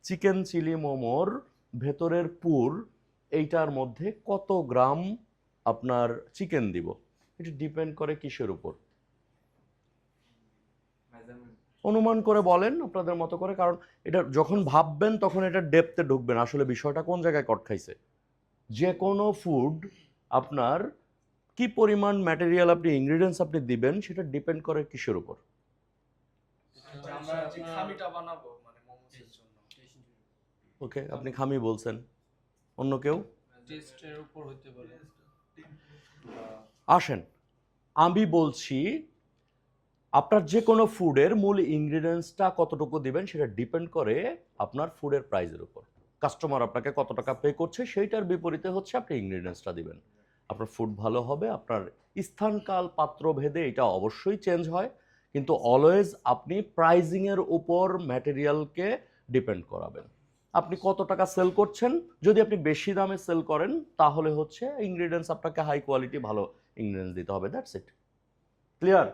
Chicken chilli মোমোর ভেতরের পুর এইটার মধ্যে কত গ্রাম আপনার চিকেন দিব, এটা ডিপেন্ড করে কিসের উপর? অনুমান করে বলেন আপনাদের মতো করে, কারণ এটা যখন ভাববেন তখন এটা ডেপথে ঢুকবেন আসলে বিষয়টা কোন জায়গায় কট খাইছে। যে কোনো ফুড আপনার কি পরিমাণ ম্যাটেরিয়াল আপনি ইনগ্রিডিয়েন্টস আপনি দিবেন সেটা ডিপেন্ড করে কিসের উপর? আমরা যে খামিটা বানাবো মানে মোমোসের জন্য ওকে, আপনি খামি বলছেন, অন্য কেউ? টেস্টের উপর হতে পারে। আসেন আমি বলছি, আপনার যে কোনো ফুডের মূল ইনগ্রিডিয়েন্টসটা কতটুকু দিবেন সেটা ডিপেন্ড করে আপনার ফুডের প্রাইসের উপর। কাস্টমার আপনাকে কত টাকা পে করছে সেইটার বিপরীতে হচ্ছে আপনি ইনগ্রিডিয়েন্টসটা দিবেন। আপনার ফুড ভালো হবে। আপনার স্থানকাল পাত্র ভেদে এটা অবশ্যই চেঞ্জ হয়, কিন্তু অলওয়েজ আপনি প্রাইজিংয়ের উপর ম্যাটেরিয়ালকে ডিপেন্ড করাবেন। আপনি কত টাকা সেল করছেন, যদি আপনি বেশি দামে সেল করেন তাহলে হচ্ছে ইনগ্রিডিয়েন্টস আপনাকে হাই কোয়ালিটি ভালো ইনগ্রিডিয়েন্টস দিতে হবে। That's it. ক্লিয়ার?